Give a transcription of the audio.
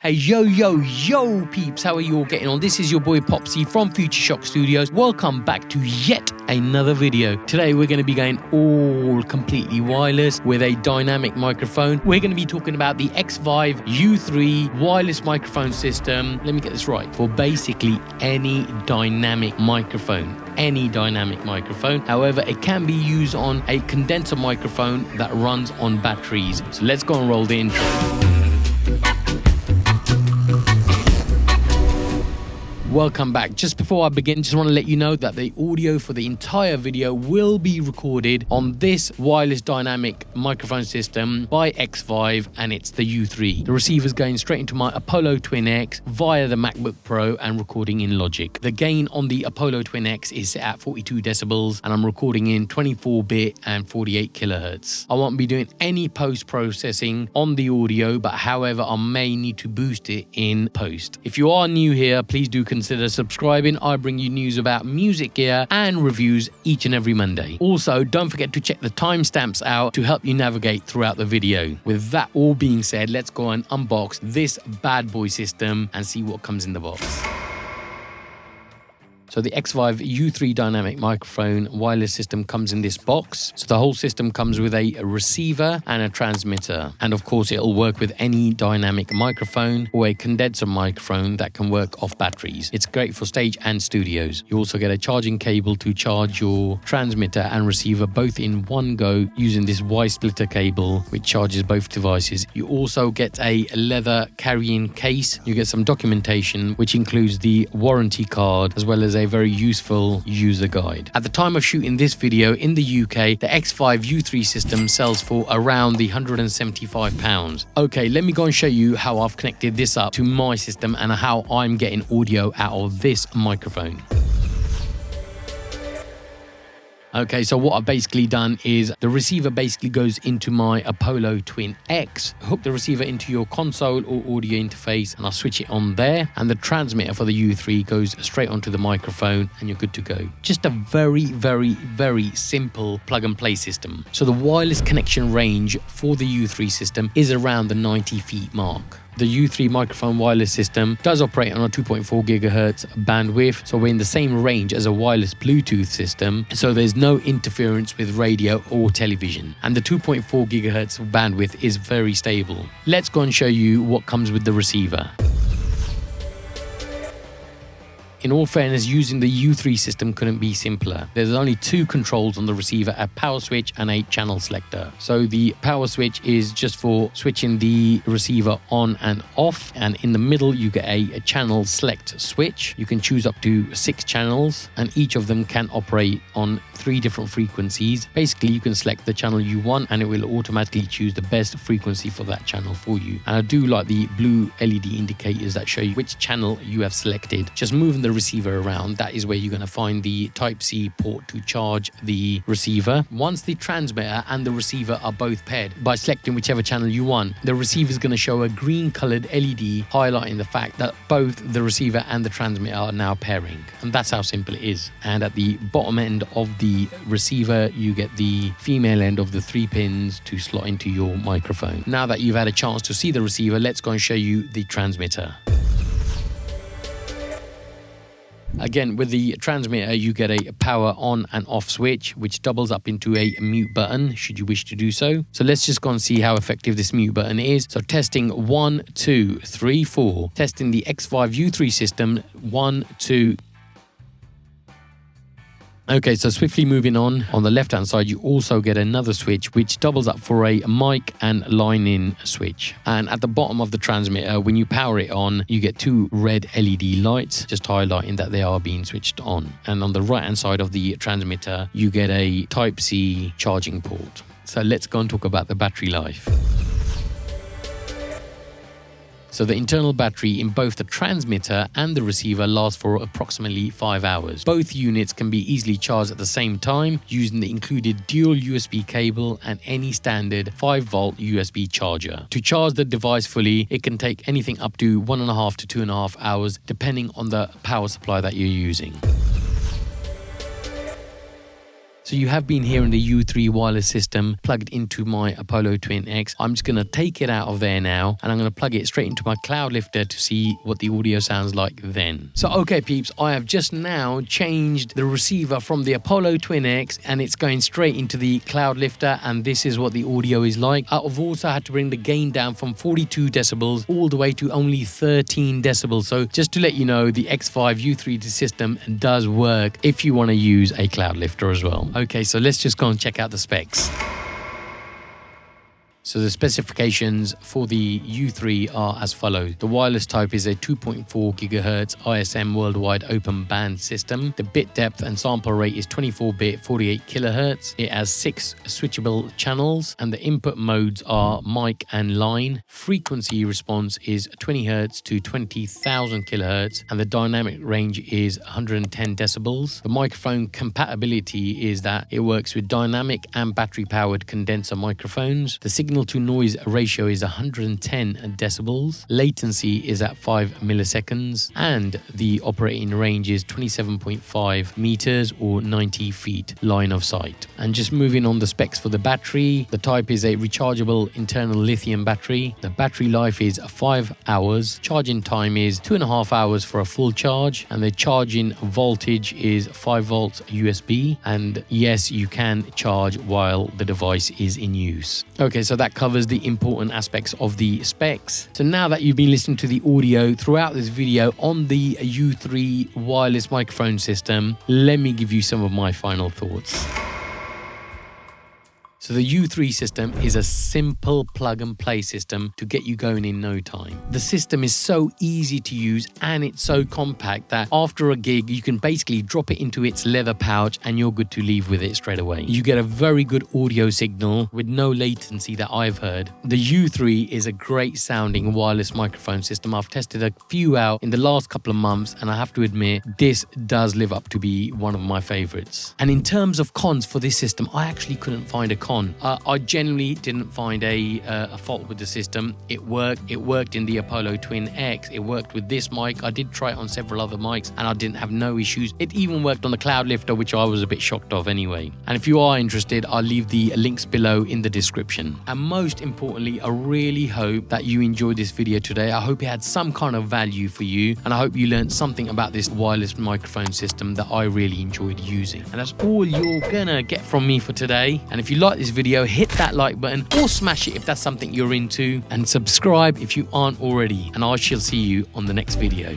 Hey, yo, peeps, how are you all getting on? This is your boy Popsy from Future Shock Studios. Welcome back to yet another video. Today we're going to be going all completely wireless with a dynamic microphone. We're going to be talking about the Xvive U3 wireless microphone system. Let me get this right. For basically any dynamic microphone. However, it can be used on a condenser microphone that runs on batteries. So let's go and roll the intro. Welcome back. Just before I begin, just want to let you know that the audio for the entire video will be recorded on this wireless dynamic microphone system by Xvive, and it's the U3. The receiver is going straight into my Apollo Twin X via the MacBook Pro and recording in Logic. The gain on the Apollo Twin X is set at 42 decibels and I'm recording in 24-bit and 48 kilohertz. I won't be doing any post-processing on the audio, but however, I may need to boost it in post. If you are new here, please do consider subscribing. I bring you news about music gear and reviews each and every Monday. Also, don't forget to check the timestamps out to help you navigate throughout the video. With that all being said, let's go and unbox this bad boy system and see what comes in the box. So the Xvive U3 dynamic microphone wireless system comes in this box. So the whole system comes with a receiver and a transmitter. And of course, it'll work with any dynamic microphone or a condenser microphone that can work off batteries. It's great for stage and studios. You also get a charging cable to charge your transmitter and receiver both in one go using this Y-splitter cable, which charges both devices. You also get a leather carrying case. You get some documentation, which includes the warranty card, as well as a very useful user guide. At the time of shooting this video in the UK, the Xvive U3 system sells for around the £175. Okay, let me go and show you how I've connected this up to my system and how I'm getting audio out of this microphone. Okay, so what I've basically done is the receiver basically goes into my Apollo Twin X, hook the receiver into your console or audio interface, and I'll switch it on there. And the transmitter for the U3 goes straight onto the microphone and you're good to go. Just a very simple plug and play system. So the wireless connection range for the U3 system is around the 90 feet mark. The U3 microphone wireless system does operate on a 2.4 gigahertz bandwidth, so we're in the same range as a wireless Bluetooth system, so there's no interference with radio or television. And the 2.4 gigahertz bandwidth is very stable. Let's go and show you what comes with the receiver. In all fairness, using the U3 system couldn't be simpler. There's only two controls on the receiver, a power switch and a channel selector. So the power switch is just for switching the receiver on and off, and in the middle you get a channel select switch. You can choose up to 6 channels and each of them can operate on 3 different frequencies. Basically, you can select the channel you want and it will automatically choose the best frequency for that channel for you. And I do like the blue LED indicators that show you which channel you have selected. Just moving the receiver around, that is where you're going to find the Type-C port to charge the receiver. Once the transmitter and the receiver are both paired, by selecting whichever channel you want, the receiver is going to show a green colored LED highlighting the fact that both the receiver and the transmitter are now pairing. And that's how simple it is. And at the bottom end of the receiver, you get the female end of the 3 pins to slot into your microphone. Now that you've had a chance to see the receiver, let's go and show you the transmitter. Again, with the transmitter, you get a power on and off switch, which doubles up into a mute button, should you wish to do so. So let's just go and see how effective this mute button is. So testing 1, 2, 3, 4. Testing the Xvive U3 system, 1, 2. Okay, so swiftly moving on the left-hand side, you also get another switch which doubles up for a mic and line-in switch. And at the bottom of the transmitter, when you power it on, you get 2 red LED lights, just highlighting that they are being switched on. And on the right-hand side of the transmitter, you get a Type-C charging port. So let's go and talk about the battery life. So the internal battery in both the transmitter and the receiver lasts for approximately 5 hours. Both units can be easily charged at the same time using the included dual USB cable and any standard 5-volt USB charger. To charge the device fully, it can take anything up to 1.5 to 2.5 hours depending on the power supply that you're using. So you have been hearing the U3 wireless system plugged into my Apollo Twin X. I'm just going to take it out of there now, and I'm going to plug it straight into my Cloudlifter to see what the audio sounds like then. So okay peeps, I have just now changed the receiver from the Apollo Twin X, and it's going straight into the Cloudlifter, and this is what the audio is like. I've also had to bring the gain down from 42 decibels all the way to only 13 decibels. So just to let you know, the Xvive U3 system does work if you want to use a Cloudlifter as well. Okay, so let's just go and check out the specs. So the specifications for the U3 are as follows. The wireless type is a 2.4 GHz ISM worldwide open band system. The bit depth and sample rate is 24-bit 48 kHz. It has 6 switchable channels, and the input modes are mic and line. Frequency response is 20 Hz to 20,000 kHz, and the dynamic range is 110 decibels. The microphone compatibility is that it works with dynamic and battery-powered condenser microphones. The signal to noise ratio is 110 decibels. Latency is at 5 milliseconds, and the operating range is 27.5 meters or 90 feet line of sight. And just moving on the specs for the battery, the type is a rechargeable internal lithium battery. The battery life is 5 hours. Charging time is 2.5 hours for a full charge, and the charging voltage is 5 volts USB. And yes, you can charge while the device is in use. Okay, so that covers the important aspects of the specs. So now that you've been listening to the audio throughout this video on the U3 wireless microphone system, let me give you some of my final thoughts. So the U3 system is a simple plug and play system to get you going in no time. The system is so easy to use, and it's so compact that after a gig, you can basically drop it into its leather pouch and you're good to leave with it straight away. You get a very good audio signal with no latency that I've heard. The U3 is a great sounding wireless microphone system. I've tested a few out in the last couple of months, and I have to admit, this does live up to be one of my favorites. And in terms of cons for this system, I actually couldn't find a con. I generally didn't find a fault with the system. It worked in the Apollo Twin X. It worked with this mic. I did try it on several other mics, and I didn't have no issues. It even worked on the Cloudlifter, which I was a bit shocked of anyway. And if you are interested, I'll leave the links below in the description. And most importantly, I really hope that you enjoyed this video today. I hope it had some kind of value for you, and I hope you learned something about this wireless microphone system that I really enjoyed using. And that's all you're gonna get from me for today. And if you like this video, hit that like button or smash it if that's something you're into, and subscribe if you aren't already, and I shall see you on the next video.